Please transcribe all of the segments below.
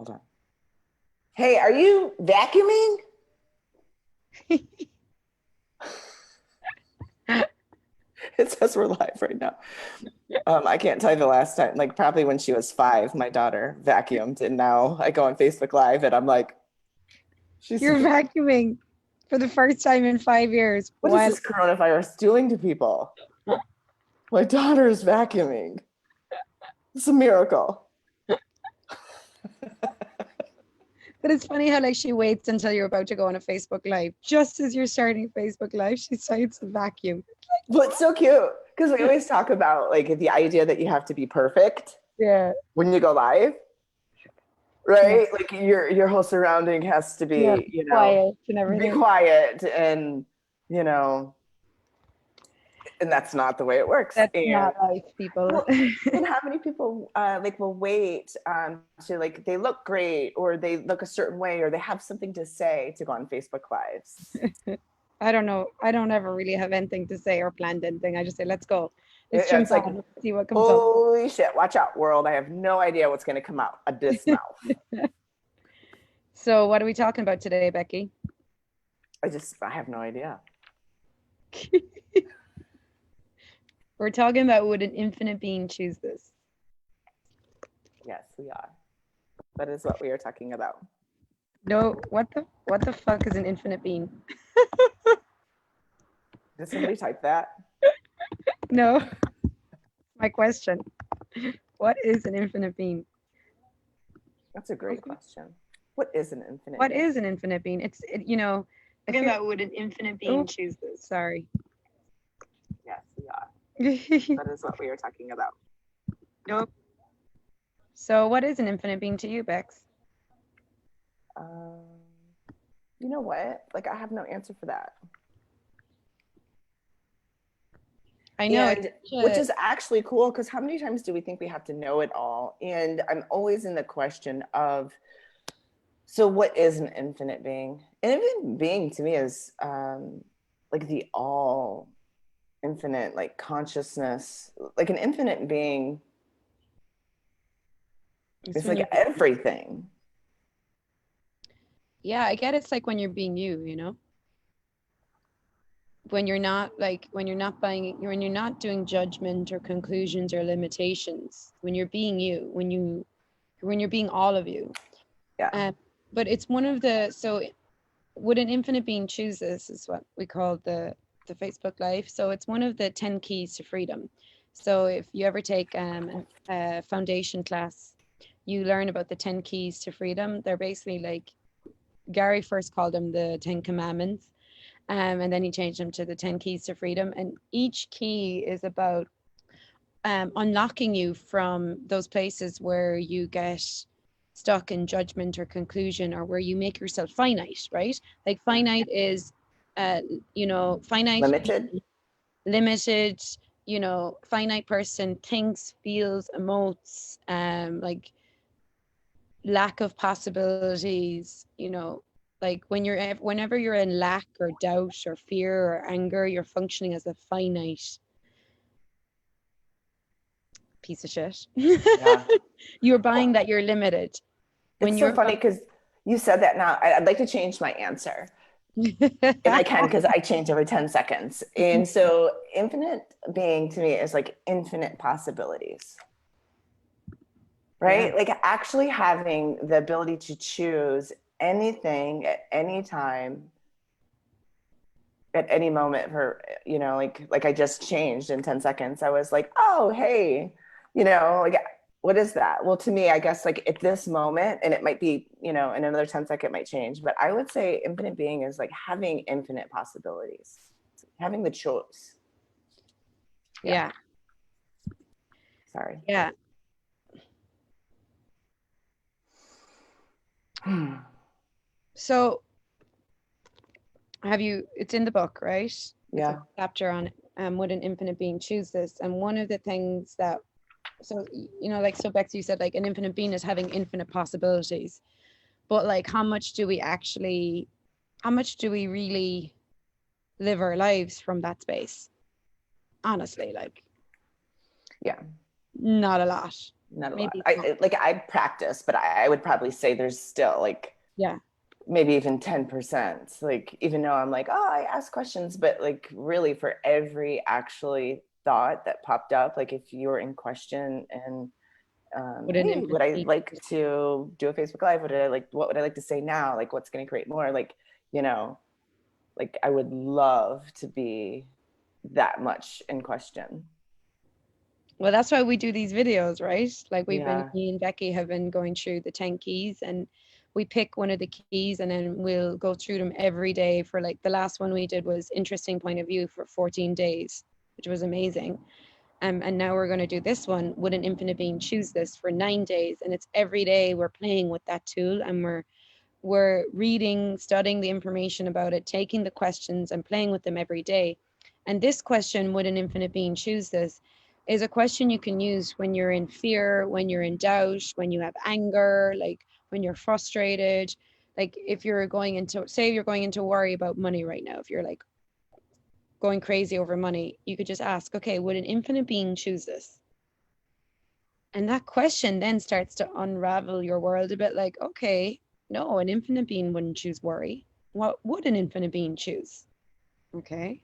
Hold on. Hey, are you vacuuming? It says we're live right now. I can't tell you the last time, like probably when she was 5, my daughter vacuumed, and now I go on Facebook Live and I'm like, she's You're vacuuming for the first time in 5 years. what is this coronavirus doing to people? My daughter is vacuuming. It's a miracle. But it's funny how like she waits until you're about to go on a Facebook Live. Just as you're starting Facebook Live, she decides to vacuum. Well, it's so cute because we always talk about like the idea that you have to be perfect Yeah. when you go live, right? Yeah. Like your whole surrounding has to be, Yeah. Quiet and be everything. quiet and, and that's not the way it works. That's And not life, people. well, and how many people will wait to like they look great or they look a certain way or they have something to say to go on Facebook Lives. I don't know. I don't ever really have anything to say or planned anything. I just say, let's go. Let's It's jump like, on, see what comes up. holy shit, watch out, world. I have no idea what's going to come out of this mouth. So what are we talking about today, Becky? I have no idea. We're talking about would an infinite being choose this? Yes, we are. That is what we are talking about. No, what the fuck is an infinite being? Did somebody type that? No. My question. What is an infinite being? That's a great question. What is an infinite What being? is an infinite being? It's talking about would an infinite being choose this? Sorry. Yes, we are. That is what we are talking about. Nope. So what is an infinite being to you, Bex? You know what? Like, I have no answer for that. I know. And, which is actually cool because how many times do we think we have to know it all? And I'm always in the question of, so what is an infinite being? An infinite being to me is like the all infinite, like consciousness, like an infinite being. It's like everything. Yeah, I get it's like when you're being you, when you're not doing judgment or conclusions or limitations, when you're being you, when you're being all of you. Yeah. But it's one of the, so would an infinite being choose this is what we call the Facebook Live. So it's one of the 10 keys to freedom. So if you ever take a foundation class, you learn about the 10 keys to freedom. They're basically like, Gary first called them the 10 commandments, and then he changed them to the 10 keys to freedom. And each key is about unlocking you from those places where you get stuck in judgment or conclusion, or where you make yourself finite, right? Like finite is, finite, limited, finite person thinks, feels, emotes, like lack of possibilities, like whenever you're in lack or doubt or fear or anger, you're functioning as a finite piece of shit. Yeah. You're buying that you're limited. When it's so funny because you said that. Now I'd like to change my answer if I can, because I change every 10 seconds. And so infinite being to me is like infinite possibilities. Right? Yeah. Like actually having the ability to choose anything at any time, at any moment for, like I just changed in 10 seconds. I was like, oh, hey, like, what is that? Well, to me, I guess like at this moment, and it might be, in another 10 seconds, it might change, but I would say infinite being is like having infinite possibilities, having the choice. Yeah. Sorry. Yeah. So it's in the book, right? Yeah. It's a chapter on would an infinite being choose this? And one of the things that, so Bex, you said like an infinite being is having infinite possibilities, but like how much do we really live our lives from that space? Honestly, like, yeah, not a lot. not a lot. Maybe small. I like I practice, but I would probably say there's still like Yeah. maybe even 10%. Like even though I'm like, oh, I ask questions, but like really for every actually thought that popped up, like if you're in question and Would an hey, would infinite I being like choose? to do a Facebook Live? What would I like to say now? Like what's going to create more? Like, you know, like I would love to be that much in question. Well, that's why we do these videos, right? Like Yeah. me and Becky have been going through the 10 keys, and we pick one of the keys and then we'll go through them every day for, like, the last one we did was interesting point of view for 14 days, which was amazing. And now we're going to do this one, would an infinite being choose this, for 9 days. And it's every day we're playing with that tool, and we're reading, studying the information about it, taking the questions and playing with them every day. And this question, would an infinite being choose this, is a question you can use when you're in fear, when you're in doubt, when you have anger, like when you're frustrated. Like if you're going into, say you're going into worry about money right now, if you're like going crazy over money, you could just ask, okay, would an infinite being choose this? And that question then starts to unravel your world a bit, like, okay, no, an infinite being wouldn't choose worry. What would an infinite being choose? Okay.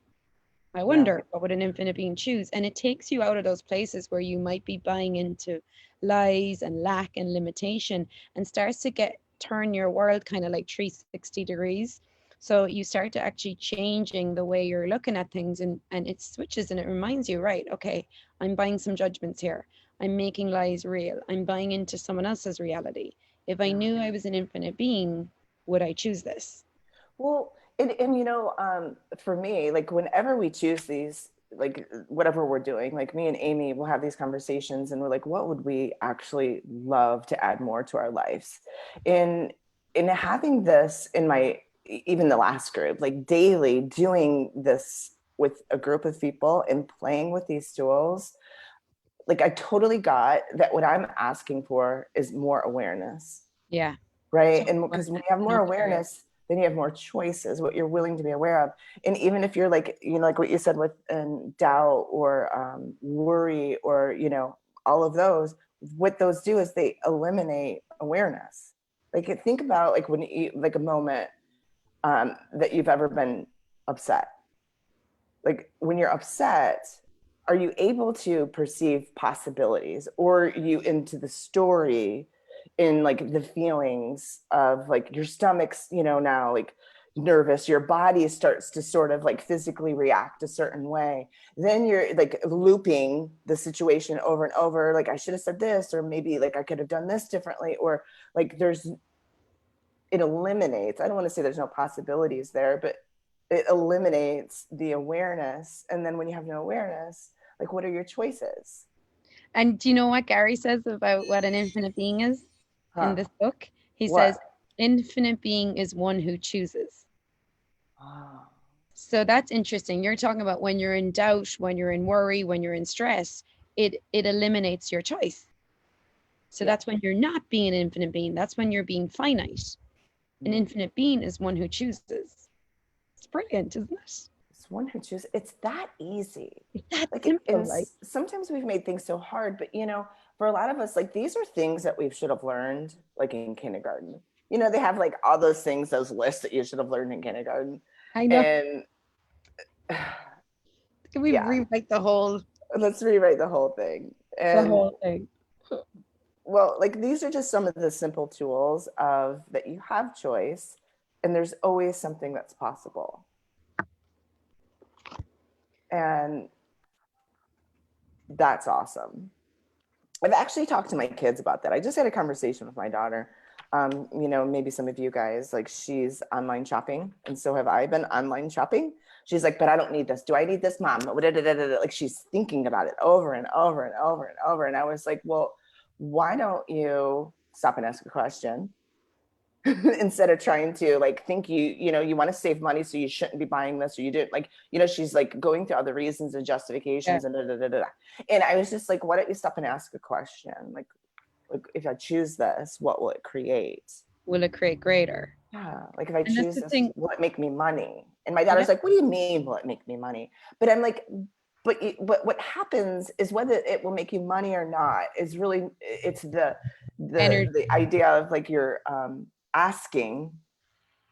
I Yeah. wonder, what would an infinite being choose? And it takes you out of those places where you might be buying into lies and lack and limitation, and starts to get turn your world kind of like 360 degrees. So you start to actually changing the way you're looking at things, and it switches and it reminds you, right, okay, I'm buying some judgments here. I'm making lies real. I'm buying into someone else's reality. If I Yeah. knew I was an infinite being, would I choose this? Well, and you know, for me, like whenever we choose these, like whatever we're doing, like me and Amy will have these conversations and we're like, what would we actually love to add more to our lives? In in having this in my even the last group, like daily doing this with a group of people and playing with these tools, like I totally got that what I'm asking for is more awareness, Yeah. right? So And because when awareness you have and more not curious. awareness, then you have more choices, what you're willing to be aware of. And even if you're like, you know, like what you said with doubt or worry or, you know, all of those, what those do is they eliminate awareness. Like think about like when you, like a moment that you've ever been upset. Like when you're upset, are you able to perceive possibilities or you into the story in like the feelings of like your stomach's, you know, now like nervous, your body starts to sort of like physically react a certain way, then you're like looping the situation over and over, like I should have said this, or maybe like I could have done this differently, or like there's, it eliminates, I don't want to say there's no possibilities there, but it eliminates the awareness. And then when you have no awareness, like what are your choices? And do you know what Gary says about what an infinite being is in Huh? this book? He says, What? infinite being is one who chooses. Oh, So that's interesting. You're talking about when you're in doubt, when you're in worry, when you're in stress, it eliminates your choice. So yeah. that's when you're not being an infinite being. That's when you're being finite. An Mm. infinite being is one who chooses. It's brilliant, isn't it? It's one who chooses. It's that easy. It's that Like, simple. and Like, sometimes we've made things so hard, but you know, for a lot of us, like these are things that we should have learned like in kindergarten. You know, they have like all those things, those lists that you should have learned in kindergarten. I know. And Can we yeah, rewrite the whole let's rewrite the whole thing. the And whole thing? well, like these are just some of the simple tools of that you have choice and there's always something that's possible. And that's awesome. I've actually talked to my kids about that. I just had a conversation with my daughter. You know, maybe some of you guys, like she's online shopping, and so have I been online shopping. She's like, but I don't need this. Do I need this, mom? Like she's thinking about it over and over and over and over. And I was like, well, why don't you stop and ask a question? Instead of trying to like think you know you want to save money so you shouldn't be buying this or you didn't, like you know she's like going through all the reasons and Yeah. justifications and da, da, da, da, da. And I was just like, why don't you stop and ask a question, like if I choose this, what will it create? Will it create greater? Yeah, like if I And that's choose the this, thing. will it make me money? And my Yeah. daughter's like, what do you mean will it make me money? But I'm like, but what happens is whether it will make you money or not is really, it's Energy. the idea of like you're asking,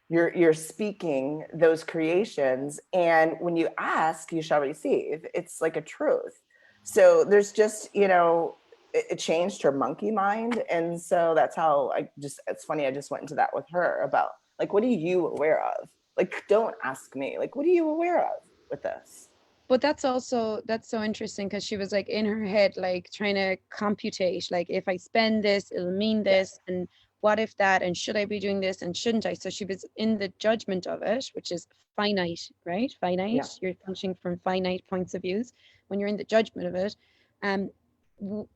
you're speaking those creations, and when you ask you shall receive. It's like a truth. So there's just, it changed her monkey mind, and so that's how I just, it's funny, I just went into that with her about like, what are you aware of? Like, don't ask me, like, what are you aware of with this? But that's so interesting because she was like in her head, like trying to computate, like if I spend this, it'll mean Yeah, this, and what if that, and should I be doing this and shouldn't I? So she was in the judgment of it, which is finite, right? yeah, Finite. You're functioning from finite points of views. When you're in the judgment of it, um,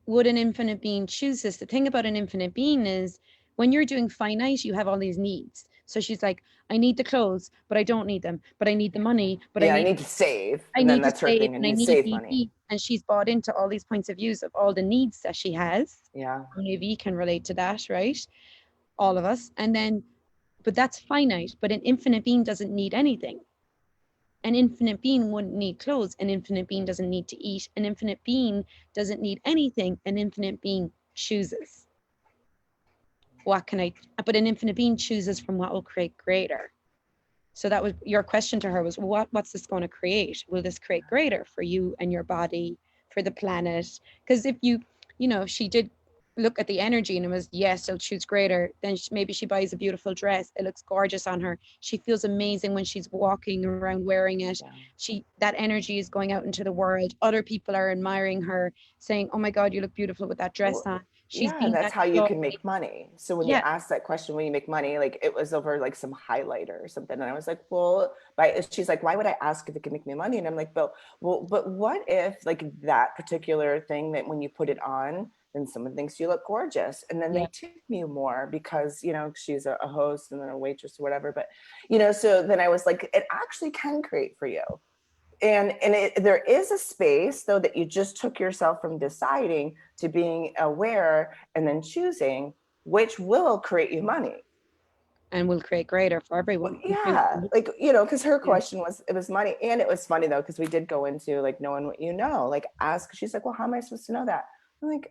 would an infinite being choose this? The thing about an infinite being is when you're doing finite, you have all these needs. So she's like, I need the clothes, but I don't need them. But I need the money, but yeah, I need to save, I and then need to that's her save thing, I and I need to need, save money. need. And she's bought into all these points of views of all the needs that she has. Yeah, How many of you can relate to that, right? All of us. And then, but that's finite. But an infinite being doesn't need anything. An infinite being wouldn't need clothes. An infinite being doesn't need to eat. An infinite being doesn't need anything. An infinite being chooses. What can I, but an infinite being chooses from what will create greater. So that was your question to her was, what's this going to create? Will this create greater for you and your body, for the planet? Because if she did look at the energy and it was, yes, I'll choose greater, then maybe she buys a beautiful dress. It looks gorgeous on her. She feels amazing when she's walking around wearing it. yeah. That energy is going out into the world. Other people are admiring her, saying, oh my God, you look beautiful with that dress Well, on. She's yeah, and being that's that how you joy. can make money. So when you Yeah. ask that question, when you make money, like it was over like some highlighter or something, and I was like, well, by, she's like, why would I ask if it can make me money? And I'm like, but what if like that particular thing that when you put it on, then someone thinks you look gorgeous, and then they Yeah. tip you more because she's a host and then a waitress or whatever. But so then I was like, it actually can create for you. And there is a space though that you just took yourself from deciding to being aware and then choosing, which will create you money. And will create greater for Well, everyone, yeah, including. like because her Yeah. question was, it was money. And it was funny though, because we did go into like knowing what like ask. She's like, well, how am I supposed to know that? I'm like,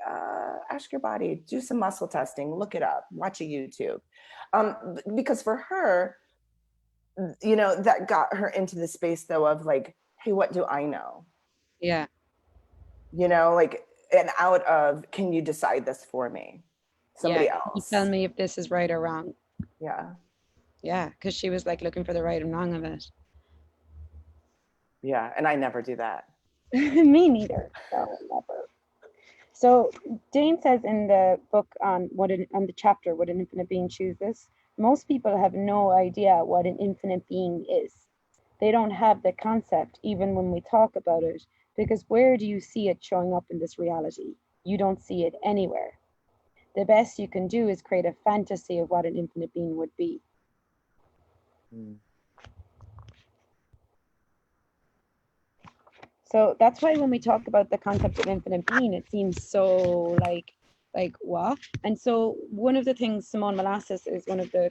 ask your body, do some muscle testing, look it up, watch a YouTube. Because for her, that got her into the space though of like, hey, what do I know? Yeah. Like, and out of, can you decide this for me? Yeah. Somebody Can you tell else. me if this is right or wrong? Yeah. Yeah. Because she was like looking for the right and wrong of it. Yeah. And I never do that. Me neither. So never. So Jane says in the book on the chapter "Would an infinite being choose this?" Most people have no idea what an infinite being is. They don't have the concept even when we talk about it, because where do you see it showing up in this reality? You don't see it anywhere. The best you can do is create a fantasy of what an infinite being would be. Mm. So that's why when we talk about the concept of infinite being, it seems so like what? And so one of the things Simone Molasses is one of the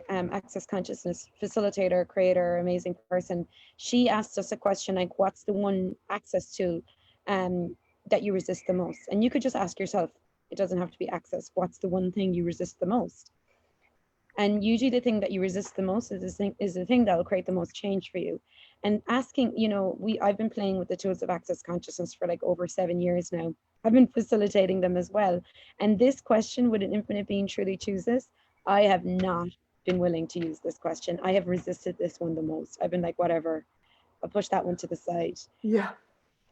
access consciousness facilitator, creator, amazing person. She asked us a question like, what's the one access tool that you resist the most? And you could just ask yourself, it doesn't have to be access. What's the one thing you resist the most? And usually the thing that you resist the most is the thing that will create the most change for you. And asking, I've been playing with the tools of access consciousness for like over 7 years now. I've been facilitating them as well. And this question, would an infinite being truly choose this? I have not been willing to use this question. I have resisted this one the most. I've been like, whatever, I'll push that one to the side. Yeah.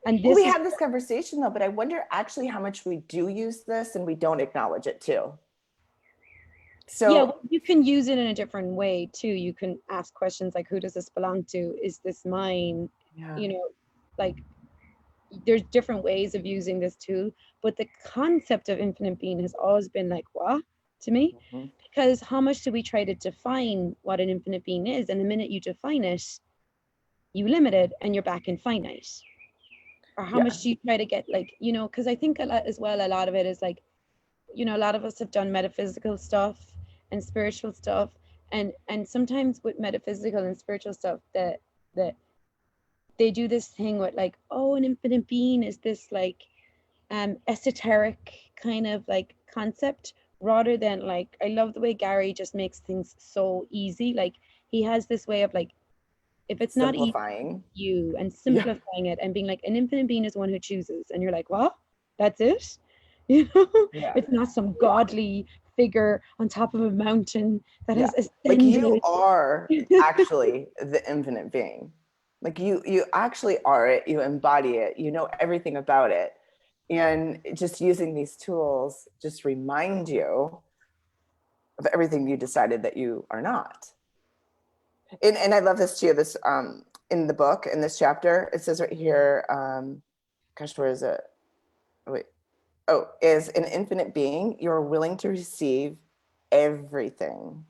And Well, this we is had this conversation though, but I wonder actually how much we do use this and we don't acknowledge it too. yeah, So, well, you can use it in a different way too. You can ask questions like, who does this belong to? Is this mine? yeah. You know, like there's different ways of using this tool, but the concept of infinite being has always been like, what to me? Mm-hmm. Because how much do we try to define what an infinite being is? And the minute you define it, you limit it and you're back in finite. Or how Yeah. much do you try to get like, because I think a lot as well, a lot of it is like, a lot of us have done metaphysical stuff and spiritual stuff. And sometimes with metaphysical and spiritual stuff, that they do this thing with like, oh, an infinite being is this like esoteric kind of like concept, rather than like, I love the way Gary just makes things so easy. Like he has this way of like, if it's not easy Simplifying. for you, and Yeah. simplifying it and being like, an infinite being is one who chooses, and you're like, what? That's it? You know, Yeah. it's not some godly figure on top of a mountain that Yeah. has Like you ascended. are actually the infinite being. Like you actually are it, you embody it, you know everything about it. And just using these tools just remind you of everything you decided that you are not. And I love this too. This in the book, in this chapter, it says right here, gosh, where is it? Oh, wait. Oh, is an infinite being, you're willing to receive everything.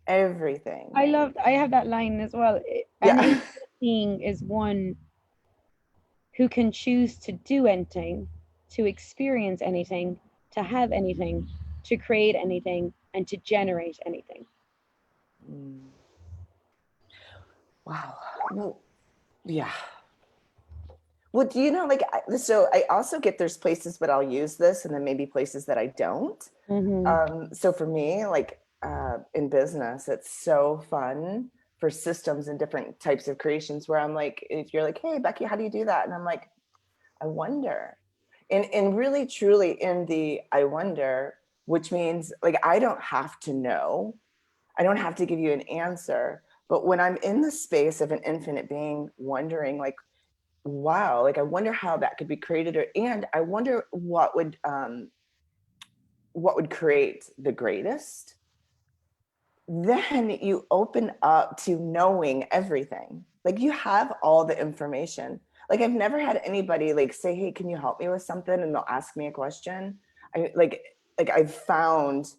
Everything. I have that line as well. An Yeah. infinite being is one who can choose to do anything, to experience anything, to have anything, to create anything, and to generate anything. Mm. Wow. Well, yeah. Well, do you know, like, so I also get there's places, but I'll use this, and then maybe places that I don't. Mm-hmm. So for me, like in business, it's so fun for systems and different types of creations where I'm like, if you're like, hey, Becky, how do you do that? And I'm like, I wonder. And really, truly in the I wonder, which means like, I don't have to know, I don't have to give you an answer. But when I'm in the space of an infinite being wondering, like, wow, like I wonder how that could be created, and I wonder what would create the greatest, then you open up to knowing everything. Like you have all the information. Like I've never had anybody like say, hey, can you help me with something, and they'll ask me a question. I like I've found,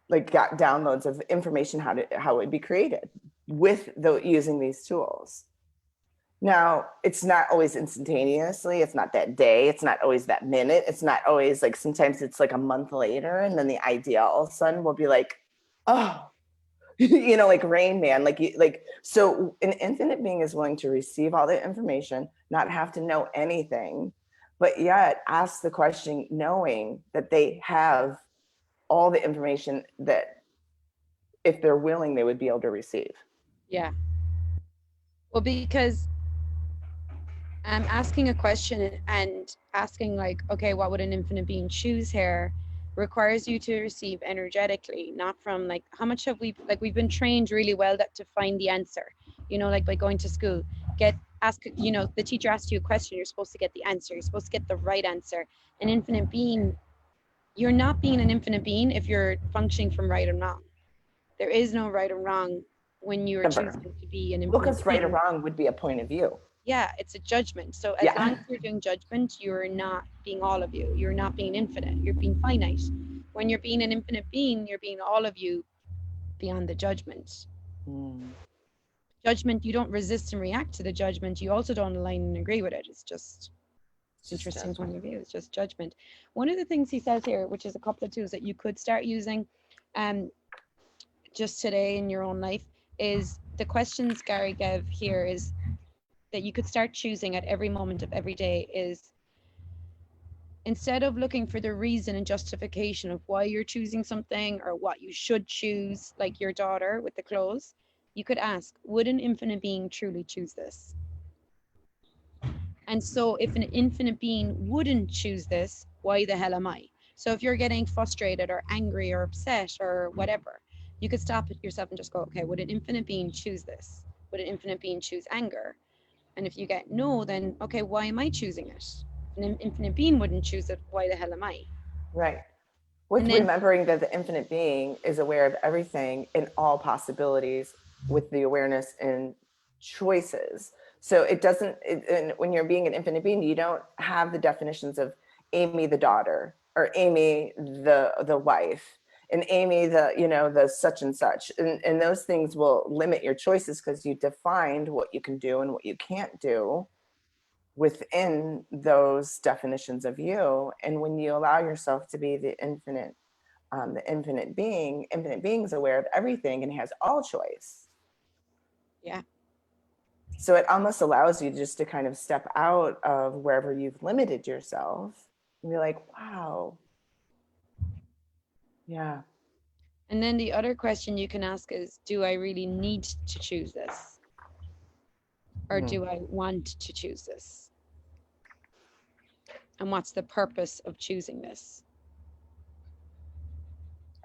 like, got downloads of information how it would be created with the using these tools. Now, it's not always instantaneously. It's not that day. It's not always that minute. It's not always like, sometimes it's like a month later. And then the idea all of a sudden will be like, oh, like Rain Man. So an infinite being is willing to receive all the information, not have to know anything, but yet ask the question, knowing that they have all the information that if they're willing, they would be able to receive. Yeah. Well, because asking a question and asking like, okay, what would an infinite being choose here, requires you to receive energetically, not from like, how much have we, like, we've been trained really well that to find the answer, like by going to school, the teacher asks you a question, you're supposed to get the answer, you're supposed to get the right answer. An infinite being, you're not being an infinite being if you're functioning from right and wrong. There is no right or wrong when you're Never. choosing to be an infinite Because right or being. wrong would be a point of view. Yeah, it's a judgment. So as long Yeah. as you're doing judgment, you're not being all of you. You're not being infinite. You're being finite. When you're being an infinite being, you're being all of you beyond the judgment. Mm. Judgment, you don't resist and react to the judgment. You also don't align and agree with it. It's just It's just interesting point judgment. of view. It's just judgment. One of the things he says here, which is a couple of tools that you could start using um, just today in your own life, is the questions Gary gave here is that you could start choosing at every moment of every day is, instead of looking for the reason and justification of why you're choosing something or what you should choose, like your daughter with the clothes, you could ask, would an infinite being truly choose this? And so, if an infinite being wouldn't choose this, why the hell am I? So, if you're getting frustrated or angry or upset or whatever, you could stop it yourself and just go, okay, would an infinite being choose this? Would an infinite being choose anger? And if you get no, then okay, why am I choosing it? An infinite being wouldn't choose it. Why the hell am I? Right. And With then, remembering that the infinite being is aware of everything in all possibilities, with the awareness and choices. So it doesn't, and when you're being an infinite being, you don't have the definitions of Amy the daughter, or Amy the wife, and Amy the such and such. And those things will limit your choices because you defined what you can do and what you can't do within those definitions of you. And when you allow yourself to be the infinite being is aware of everything and has all choice. yeah, So it almost allows you just to kind of step out of wherever you've limited yourself and be like, wow, yeah. And then the other question you can ask is, do I really need to choose this? Or Hmm. do I want to choose this? And what's the purpose of choosing this?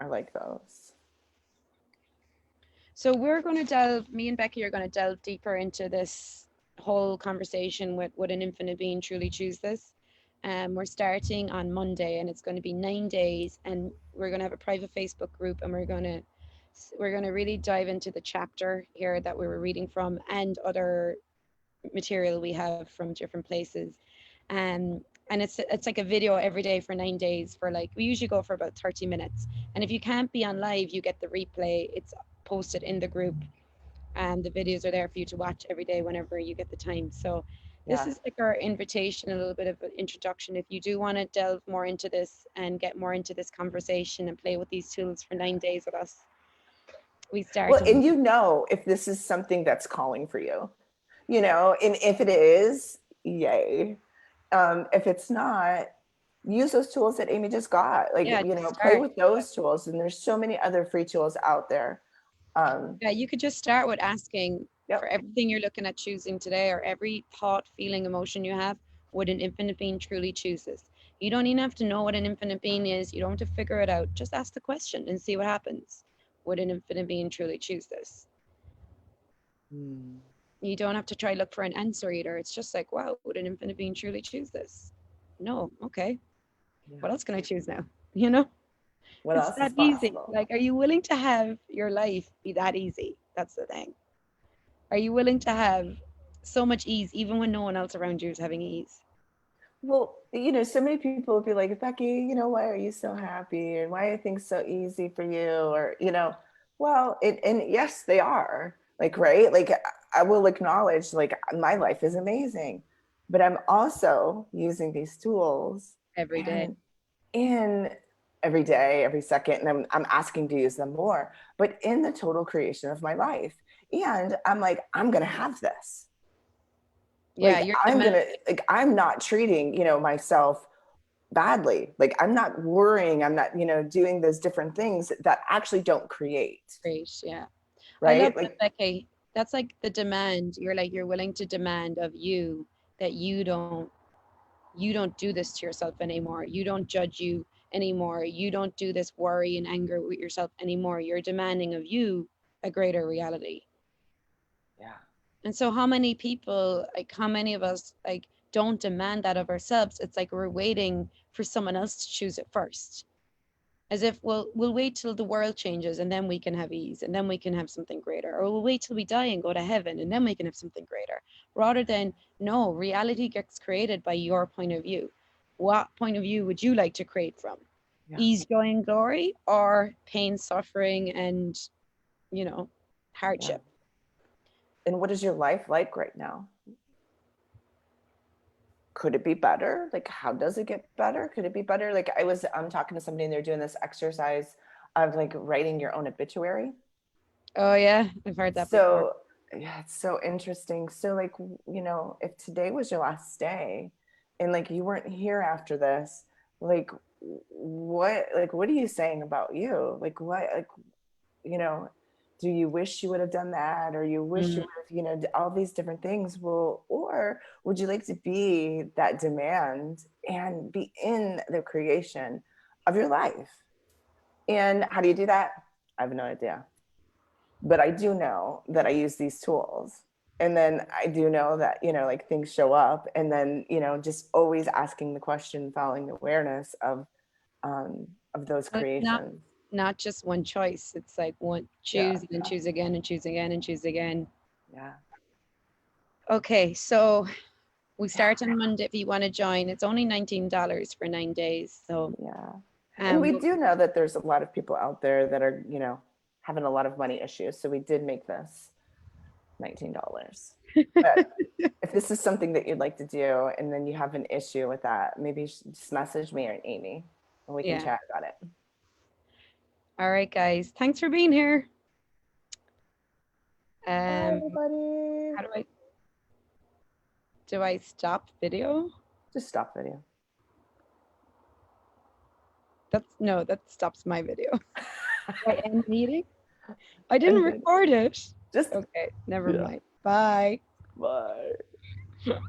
I like those. So we're going to delve, me and Becky are going to delve deeper into this whole conversation with would an infinite being truly choose this? We're starting on Monday and it's going to be 9 days and we're going to have a private Facebook group and we're going to really dive into the chapter here that we were reading from and other material we have from different places. Um, and it's like a video every day for 9 days for like we usually go for about 30 minutes. And if you can't be on live, you get the replay. It's posted in the group and the videos are there for you to watch every day whenever you get the time. So this Yeah. is like our invitation, a little bit of an introduction. If you do want to delve more into this and get more into this conversation and play with these tools for 9 days with us, we start Well, on. and you know, if this is something that's calling for you, you know, and if it is, yay. If it's not, use those tools that Amy just got. Like, Yeah, you just know, play start. with those tools. And there's so many other free tools out there. Yeah, you could just start with asking for Yep. everything you're looking at choosing today, or every thought, feeling, emotion you have, would an infinite being truly choose this? You don't even have to know what an infinite being is. You don't have to figure it out. Just ask the question and see what happens. Would an infinite being truly choose this? Hmm. You don't have to try look for an answer either. It's just like, wow, would an infinite being truly choose this? No. Okay. What Yeah. else can I choose now? You know, What it's else that is easy. possible? Like, are you willing to have your life be that easy? That's the thing. Are you willing to have so much ease, even when no one else around you is having ease? Well, you know, so many people will be like, Becky, you know, why are you so happy? And why are things so easy for you? Or, you know, well, and yes, they are. Like, right? Like, I will acknowledge, like, my life is amazing, but I'm also using these tools Every day. and in every day, every second, and I'm asking to use them more, but in the total creation of my life. And I'm like, I'm going to have this. Yeah, Like, you're I'm going demanding. to, like, I'm not treating, you know, myself badly. Like, I'm not worrying, I'm not, you know, doing those different things that actually don't create, Great. Yeah. I love right? that, Like, Becky. That's like the demand. You're like, you're willing to demand of you that you don't do this to yourself anymore. You don't judge you anymore. You don't do this worry and anger with yourself anymore. You're demanding of you a greater reality. yeah, And so how many people, like how many of us like don't demand that of ourselves? It's like we're waiting for someone else to choose it first. As if we'll wait till the world changes and then we can have ease and then we can have something greater. Or we'll wait till we die and go to heaven and then we can have something greater. Rather than no, reality gets created by your point of view. What point of view would you like to create from? yeah. Ease, joy, and glory, or pain, suffering, and you know, Yeah. hardship? And what is your life like right now? Could it be better? Like, how does it get better? Could it be better? Like, I'm talking to somebody and they're doing this exercise of like writing your own obituary. Oh yeah, I've heard that before. So, yeah, it's so interesting. So, like, you know, if today was your last day and like you weren't here after this, like, what are you saying about you? Like, what, like, you know, do you wish you would have done that? Or you wish you Mm. would have, you know, all these different things? Well, or would you like to be that demand and be in the creation of your life? And how do you do that? I have no idea, but I do know that I use these tools. And then I do know that, you know, like things show up. And then, you know, just always asking the question, following the awareness of those But not creations. not just one choice. It's like one Yeah. choose and then choose again and choose again and choose again. Yeah. Okay, so we Yeah. start on Monday if you want to join. It's only $19 for 9 days. So Yeah. And we we'll, do know that there's a lot of people out there that are, you know, having a lot of money issues. So we did make this $19. But if this is something that you'd like to do and then you have an issue with that, maybe just message me or Amy and we can yeah. chat about it. All right, guys. Thanks for being here. Bye, Um, everybody. how do I Do I stop video? Just stop video. That stops my video. Do I end meeting? I didn't And then record it. just Okay, never yeah. mind. Bye. Bye.